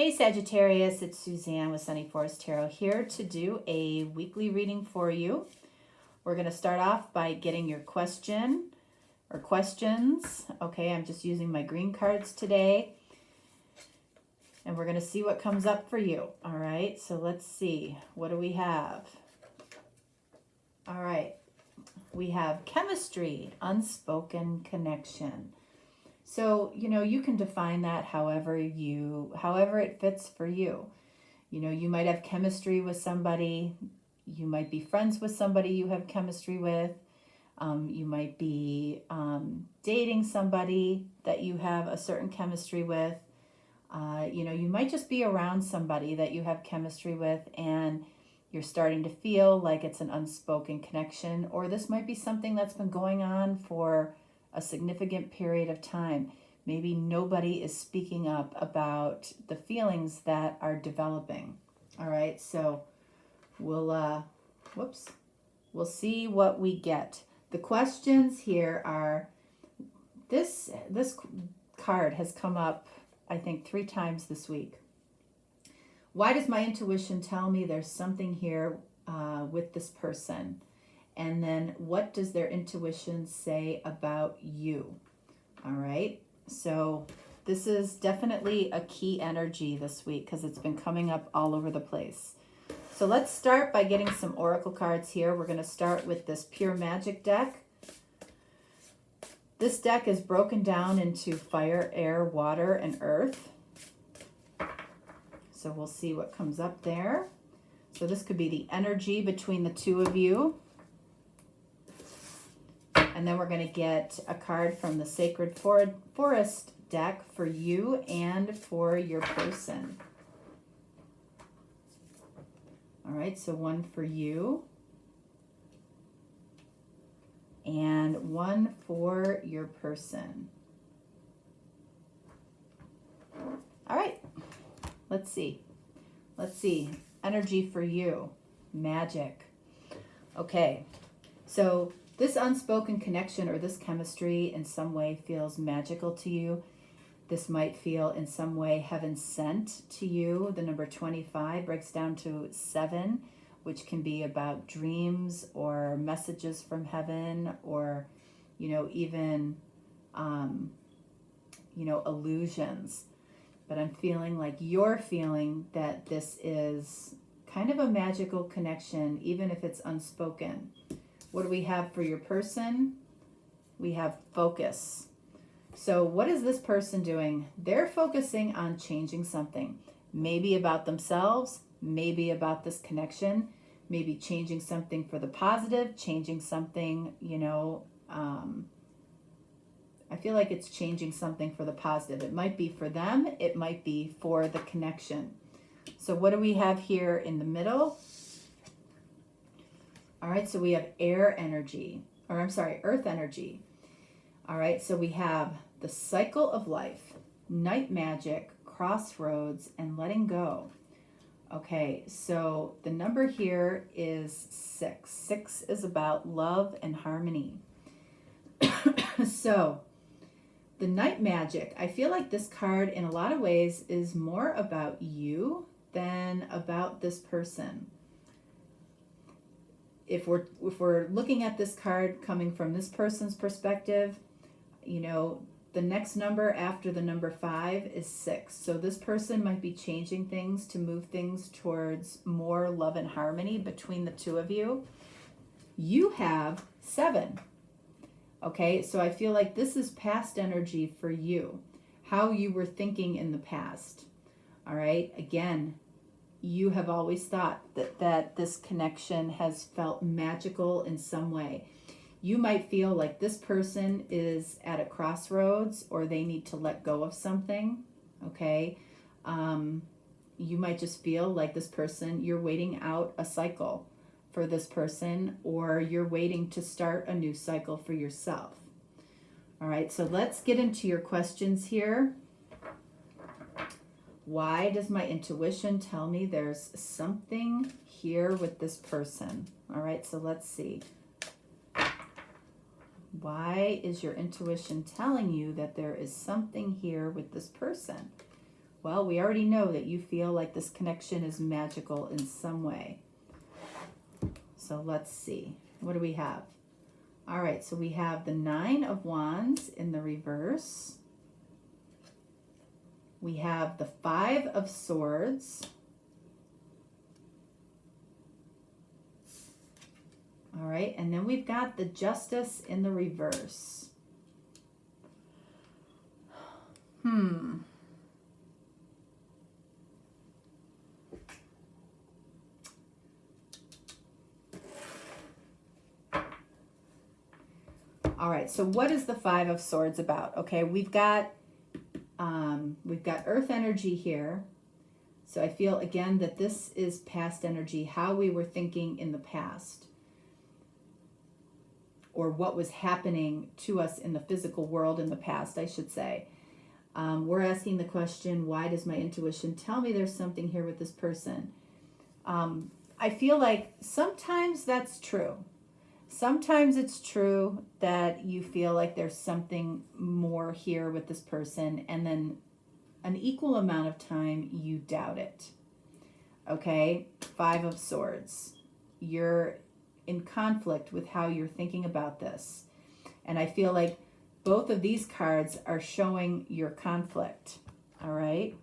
Hey Sagittarius, it's Suzanne with Sunny Forest Tarot here to do a weekly reading for you. We're going to start off by getting your question or questions. Okay, I'm just using my green cards today. And we're going to see what comes up for you. All right, so let's see. What do we have? All right, we have chemistry, unspoken connection. So, you can define that however it fits for you. You might have chemistry with somebody. You might be friends with somebody you have chemistry with. You might be dating somebody that you have a certain chemistry with. You might just be around somebody that you have chemistry with and you're starting to feel like it's an unspoken connection, or this might be something that's been going on for a significant period of time. Maybe nobody is speaking up about the feelings that are developing. All right, so we'll see what we get. The questions here are, this card has come up, I think, 3 times this week. Why does my intuition tell me there's something here with this person? And then what does their intuition say about you? All right, so this is definitely a key energy this week because it's been coming up all over the place. So let's start by getting some oracle cards here. We're going to start with this Pure Magic deck. This deck is broken down into fire, air, water, and earth. So we'll see what comes up there. So this could be the energy between the two of you. And then we're going to get a card from the Sacred Forest deck for you and for your person. All right, so one for you and one for your person. All right, let's see. Energy for you, magic. Okay, so this unspoken connection or this chemistry in some way feels magical to you. This might feel in some way heaven sent to you. The number 25 breaks down to 7, which can be about dreams or messages from heaven, or, even, illusions. But I'm feeling like you're feeling that this is kind of a magical connection, even if it's unspoken. What do we have for your person? We have focus. So what is this person doing? They're focusing on changing something, maybe about themselves, maybe about this connection, maybe changing something for the positive, changing something, I feel like it's changing something for the positive. It might be for them, it might be for the connection. So what do we have here in the middle? All right, so we have earth energy. All right, so we have the cycle of life, night magic, crossroads, and letting go. Okay, so the number here is 6. 6 is about love and harmony. So the night magic, I feel like this card in a lot of ways is more about you than about this person. If we're looking at this card coming from this person's perspective, the next number after the number 5 is 6. So this person might be changing things to move things towards more love and harmony between the two of you. You have 7. Okay, so I feel like this is past energy for you, how you were thinking in the past. All right, again, you have always thought that this connection has felt magical in some way. You might feel like this person is at a crossroads or they need to let go of something, okay? You might just feel like this person, you're waiting out a cycle for this person, or you're waiting to start a new cycle for yourself. All right, so let's get into your questions here. Why does my intuition tell me there's something here with this person? All right, so let's see. Why is your intuition telling you that there is something here with this person? Well, we already know that you feel like this connection is magical in some way. So let's see. What do we have? All right, so we have the 9 of Wands in the reverse. We have the 5 of Swords. All right, and then we've got the Justice in the reverse. All right, so what is the 5 of Swords about? Okay, we've got Earth energy here. So I feel again that this is past energy, how we were thinking in the past, or what was happening to us in the physical world in the past, I should say. We're asking the question, why does my intuition tell me there's something here with this person? I feel like sometimes that's true. Sometimes it's true that you feel like there's something more here with this person, and then an equal amount of time you doubt it. Okay, 5 of Swords. You're in conflict with how you're thinking about this. And I feel like both of these cards are showing your conflict. All right.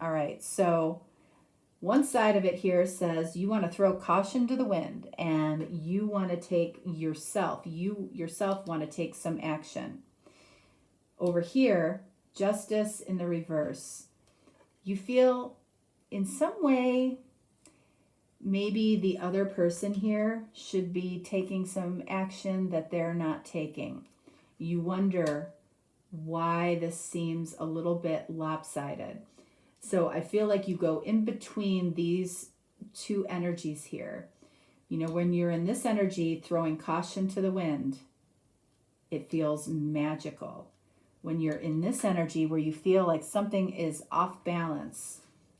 All right, so one side of it here says you want to throw caution to the wind, and you want to take you yourself want to take some action. Over here, Justice in the reverse. You feel in some way maybe the other person here should be taking some action that they're not taking. You wonder why this seems a little bit lopsided. So I feel like you go in between these two energies here. You know, when you're in this energy, throwing caution to the wind, it feels magical. When you're in this energy where you feel like something is off balance,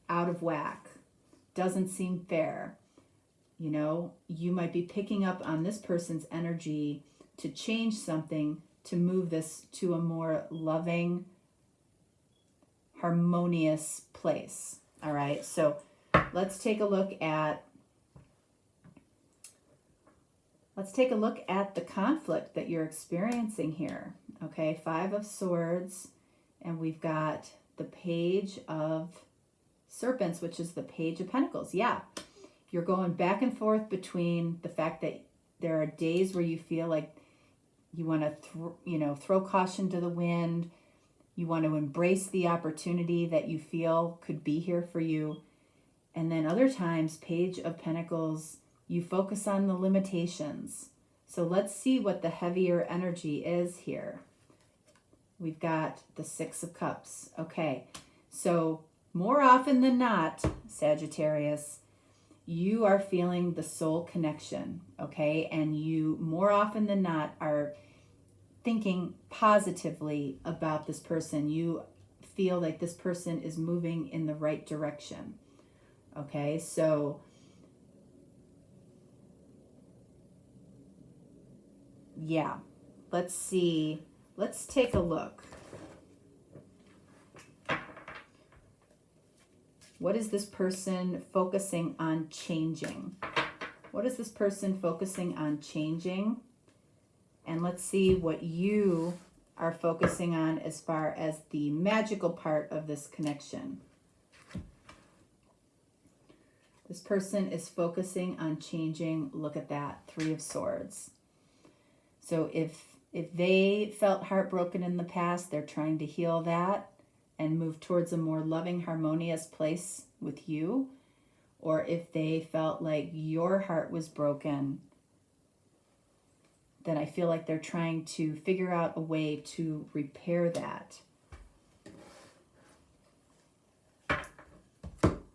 out of whack, doesn't seem fair, you know, you might be picking up on this person's energy to change something, to move this to a more loving, harmonious place. All right, so let's take a look at the conflict that you're experiencing here. Okay, 5 of Swords, and we've got the Page of Serpents, which is the Page of Pentacles. Yeah, you're going back and forth between the fact that there are days where you feel like you want to throw caution to the wind. You want to embrace the opportunity that you feel could be here for you. And then other times, Page of Pentacles, you focus on the limitations. So let's see what the heavier energy is here. We've got the 6 of Cups. Okay, so more often than not, Sagittarius, you are feeling the soul connection, okay? And you more often than not are thinking positively about this person. You feel like this person is moving in the right direction. Okay, so yeah, let's see. Let's take a look. What is this person focusing on changing? What is this person focusing on changing? And let's see what you are focusing on as far as the magical part of this connection. This person is focusing on changing. Look at that, 3 of Swords. So if they felt heartbroken in the past, they're trying to heal that and move towards a more loving, harmonious place with you. Or if they felt like your heart was broken, then I feel like they're trying to figure out a way to repair that.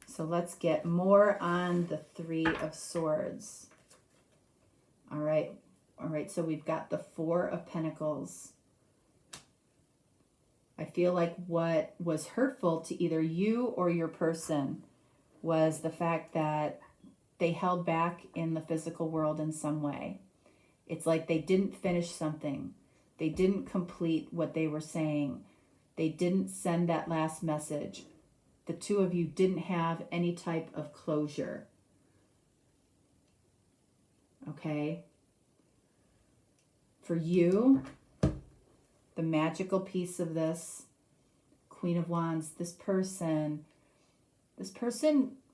So let's get more on the 3 of Swords. All right, so we've got the 4 of Pentacles. I feel like what was hurtful to either you or your person was the fact that they held back in the physical world in some way. It's like they didn't finish something. They didn't complete what they were saying. They didn't send that last message. The two of you didn't have any type of closure. Okay? For you, the magical piece of this, Queen of Wands, this person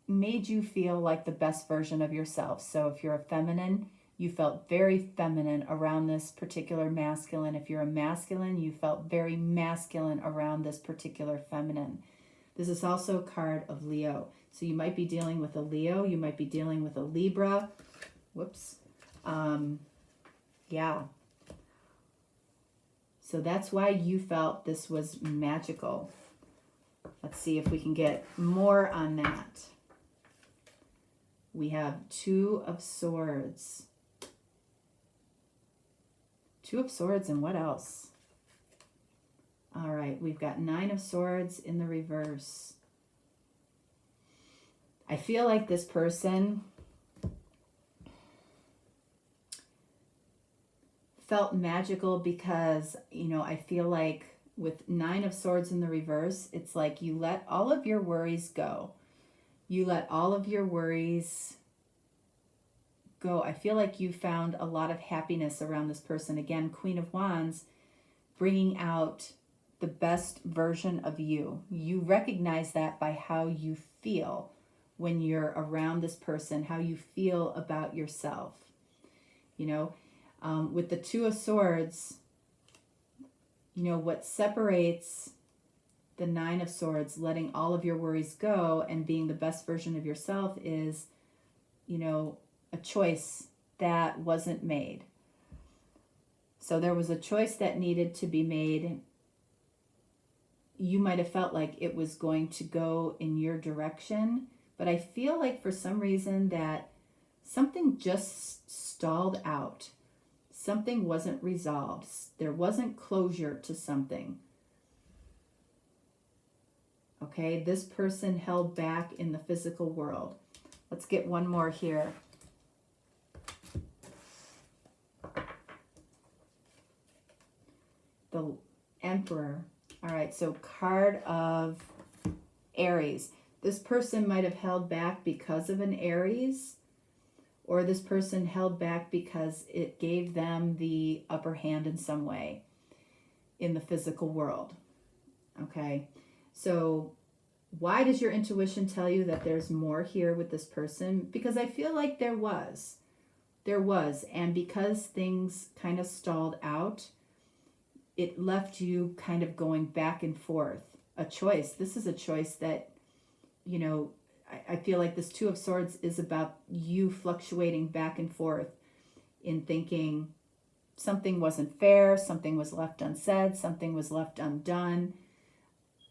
made you feel like the best version of yourself. So if you're a feminine, you felt very feminine around this particular masculine. If you're a masculine, you felt very masculine around this particular feminine. This is also a card of Leo. So you might be dealing with a Leo. You might be dealing with a Libra. Whoops. Yeah. So that's why you felt this was magical. Let's see if we can get more on that. We have Two of Swords. Two of Swords, and what else? All right, we've got Nine of Swords in the reverse. I feel like this person felt magical because, you know, I feel like with Nine of Swords in the reverse, it's like you let all of your worries go. You let all of your worries go. I feel like you found a lot of happiness around this person. Again, Queen of Wands, bringing out the best version of you. You recognize that by how you feel when you're around this person, how you feel about yourself. You know, with the Two of Swords, you know, what separates the Nine of Swords, letting all of your worries go and being the best version of yourself is, you know, a choice that wasn't made. So there was a choice that needed to be made. You might have felt like it was going to go in your direction, but I feel like for some reason that something just stalled out. Something wasn't resolved. There wasn't closure to something. Okay, this person held back in the physical world. Let's get one more here. The Emperor. All right, so card of Aries. This person might have held back because of an Aries, or this person held back because it gave them the upper hand in some way in the physical world. Okay, so why does your intuition tell you that there's more here with this person? Because I feel like there was, and because things kind of stalled out, it left you kind of going back and forth. A choice. This is a choice that, you know, I feel like this Two of Swords is about you fluctuating back and forth in thinking something wasn't fair, something was left unsaid, something was left undone,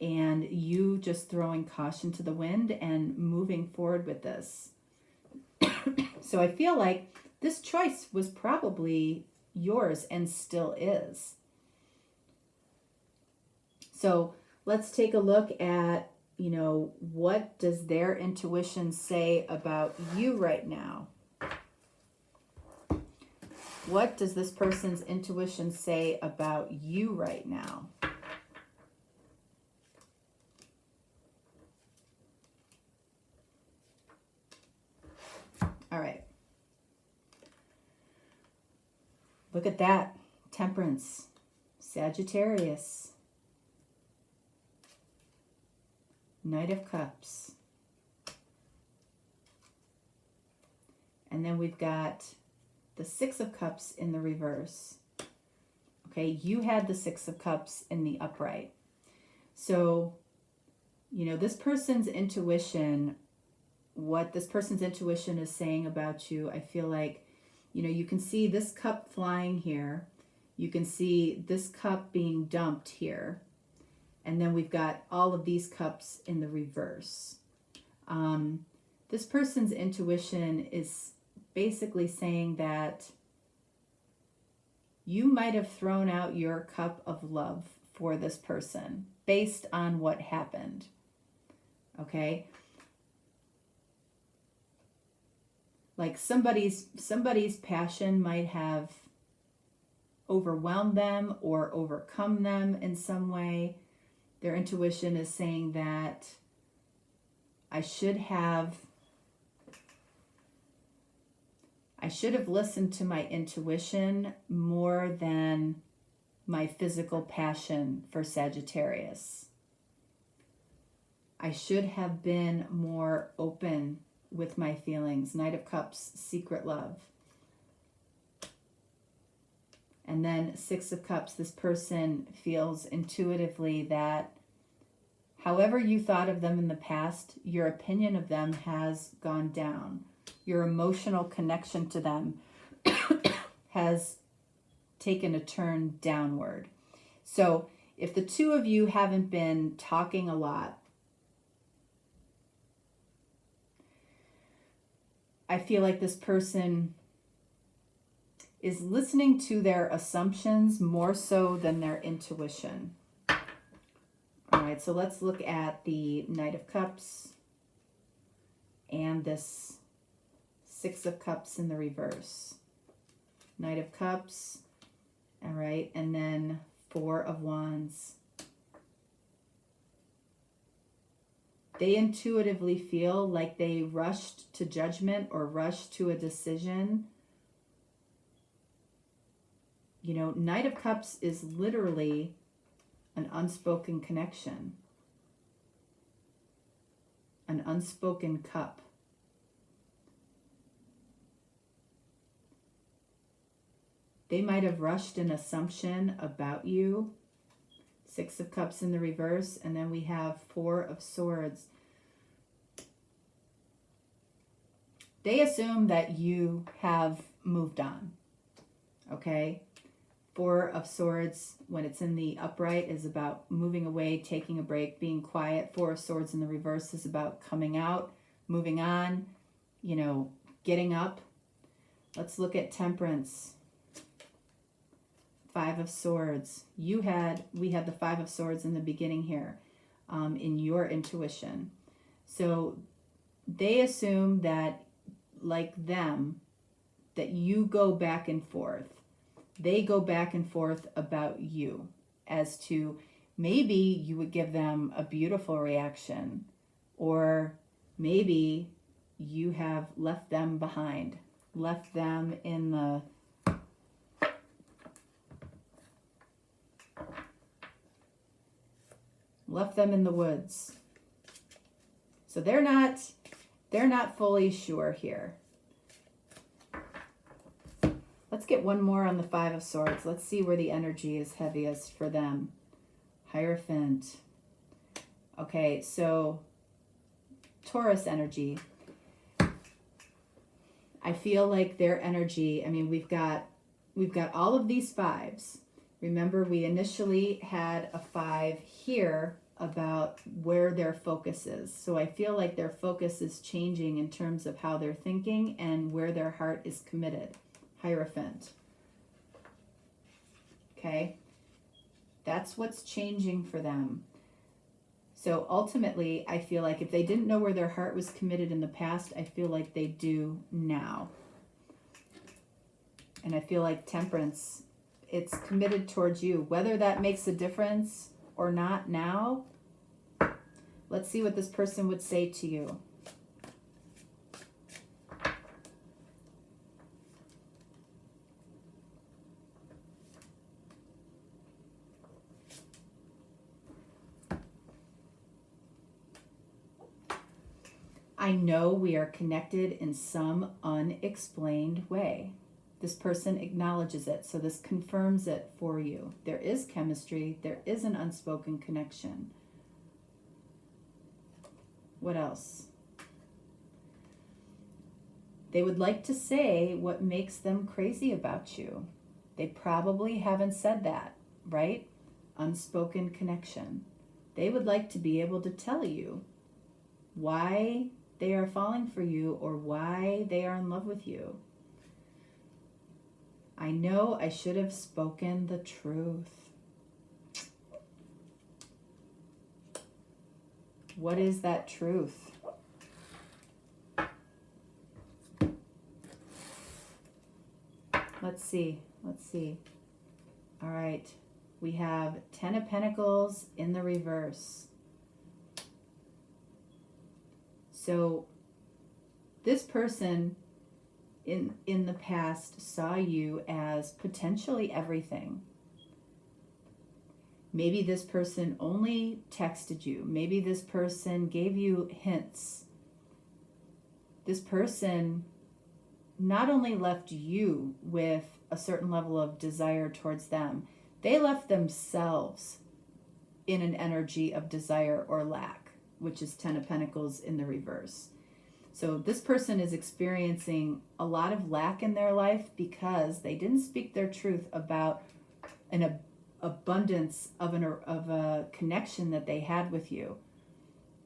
and you just throwing caution to the wind and moving forward with this. So I feel like this choice was probably yours and still is. So let's take a look at, you know, what does their intuition say about you right now? What does this person's intuition say about you right now? All right. Look at that. Temperance. Sagittarius. Knight of Cups. And then we've got the Six of Cups in the reverse. Okay, you had the Six of Cups in the upright. So, you know, this person's intuition, what this person's intuition is saying about you, I feel like, you know, you can see this cup flying here. You can see this cup being dumped here. And then we've got all of these cups in the reverse. This person's intuition is basically saying that you might have thrown out your cup of love for this person based on what happened. Okay? Like somebody's passion might have overwhelmed them or overcome them in some way. Their intuition is saying that I should have listened to my intuition more than my physical passion for Sagittarius. I should have been more open with my feelings. Knight of Cups, secret love. And then Six of Cups, this person feels intuitively that however you thought of them in the past, your opinion of them has gone down. Your emotional connection to them has taken a turn downward. So if the two of you haven't been talking a lot, I feel like this person is listening to their assumptions more so than their intuition. All right, so let's look at the Knight of Cups and this Six of Cups in the reverse. Knight of Cups, all right, and then Four of Wands. They intuitively feel like they rushed to judgment or rushed to a decision. You know, Knight of Cups is literally an unspoken connection. An unspoken cup. They might have rushed an assumption about you. Six of Cups in the reverse, and then we have Four of Swords. They assume that you have moved on, okay? Four of Swords, when it's in the upright, is about moving away, taking a break, being quiet. Four of Swords in the reverse is about coming out, moving on, you know, getting up. Let's look at Temperance. Five of Swords. We had the Five of Swords in the beginning here, in your intuition. So they assume that, like them, that you go back and forth. They go back and forth about you as to maybe you would give them a beautiful reaction, or maybe you have left them behind, left them in the woods. So they're not fully sure here. Let's get one more on the Five of Swords. Let's see where the energy is heaviest for them. Hierophant. Okay, so Taurus energy. I feel like their energy, I mean, we've got all of these fives. Remember, we initially had a 5 here about where their focus is. So I feel like their focus is changing in terms of how they're thinking and where their heart is committed. Hierophant. Okay? That's what's changing for them. So ultimately, I feel like if they didn't know where their heart was committed in the past, I feel like they do now. And I feel like Temperance, it's committed towards you. Whether that makes a difference or not now, let's see what this person would say to you. I know we are connected in some unexplained way. This person acknowledges it, so this confirms it for you. There is chemistry, there is an unspoken connection. What else? They would like to say what makes them crazy about you. They probably haven't said that, right? Unspoken connection. They would like to be able to tell you why they are falling for you or why they are in love with you. I know I should have spoken the truth. What is that truth? Let's see. All right. we have 10 of Pentacles in the reverse. So this person in the past saw you as potentially everything. Maybe this person only texted you. Maybe this person gave you hints. This person not only left you with a certain level of desire towards them, they left themselves in an energy of desire or lack, which is 10 of Pentacles in the reverse. So this person is experiencing a lot of lack in their life because they didn't speak their truth about an abundance of a connection that they had with you.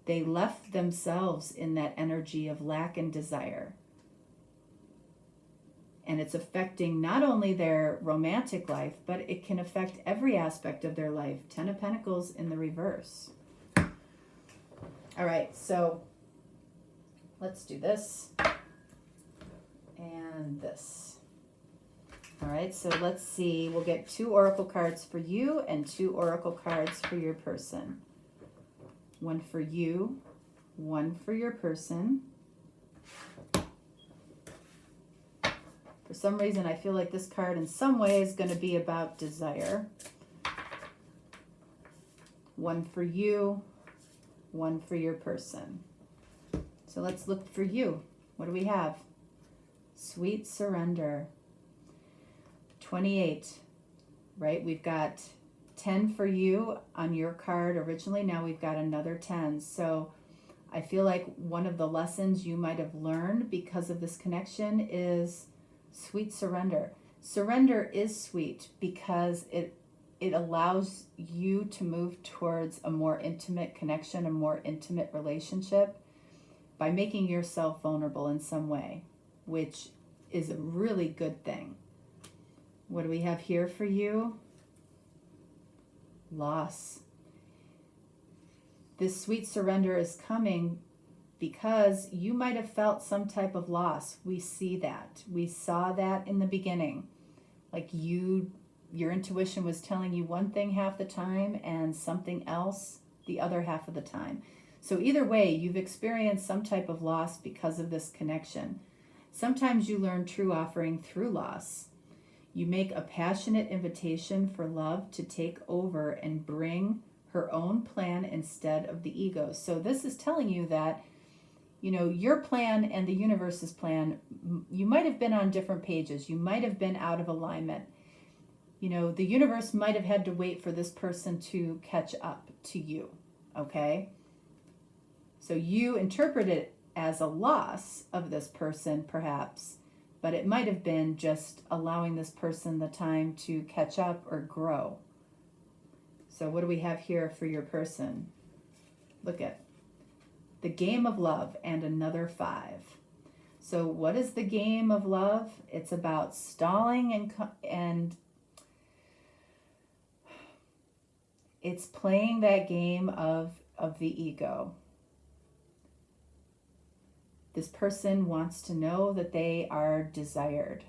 They left themselves in that energy of lack and desire. And it's affecting not only their romantic life, but it can affect every aspect of their life. 10 of Pentacles in the reverse. All right, so let's do this and this. All right, so let's see. We'll get 2 oracle cards for you and 2 oracle cards for your person. One for you, one for your person. For some reason, I feel like this card in some way is going to be about desire. One for you, one for your person. So let's look for you. What do we have? Sweet surrender. 28, right? We've got 10 for you on your card originally. Now we've got another 10. So I feel like one of the lessons you might have learned because of this connection is sweet surrender. Surrender is sweet because it allows you to move towards a more intimate connection, a more intimate relationship by making yourself vulnerable in some way, which is a really good thing. What do we have here for you? Loss. This sweet surrender is coming because you might have felt some type of loss. We see that. We saw that in the beginning. Like your intuition was telling you one thing half the time and something else the other half of the time. So either way, you've experienced some type of loss because of this connection. Sometimes you learn true offering through loss. You make a passionate invitation for love to take over and bring her own plan instead of the ego. So this is telling you that, you know, your plan and the universe's plan, you might have been on different pages. You might have been out of alignment. You know, the universe might have had to wait for this person to catch up to you, okay? So you interpret it as a loss of this person, perhaps, but it might have been just allowing this person the time to catch up or grow. So what do we have here for your person? Look at the game of love and another 5. So what is the game of love? It's about stalling and it's playing that game of the ego. This person wants to know that they are desired.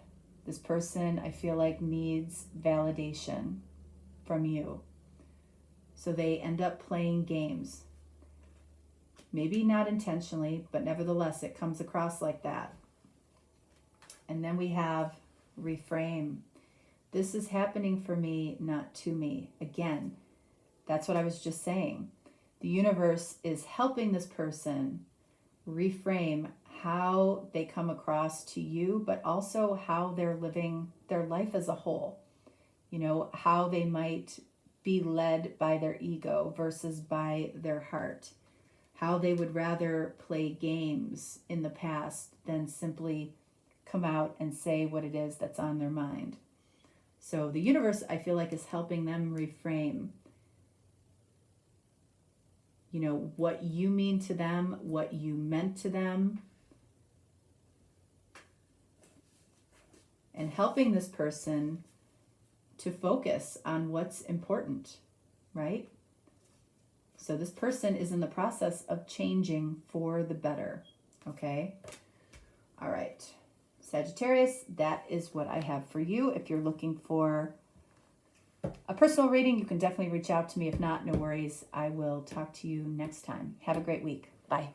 This person, I feel like, needs validation from you. So they end up playing games. Maybe not intentionally, but nevertheless, it comes across like that. And then we have reframe. This is happening for me, not to me. Again, that's what I was just saying. The universe is helping this person reframe how they come across to you, but also how they're living their life as a whole. You know, how they might be led by their ego versus by their heart. How they would rather play games in the past than simply come out and say what it is that's on their mind. So the universe, I feel like, is helping them reframe, you know, what you mean to them, what you meant to them, and helping this person to focus on what's important, right? So this person is in the process of changing for the better, okay? All right, Sagittarius, that is what I have for you. If you're looking for a personal reading, you can definitely reach out to me. If not, no worries. I will talk to you next time. Have a great week. Bye.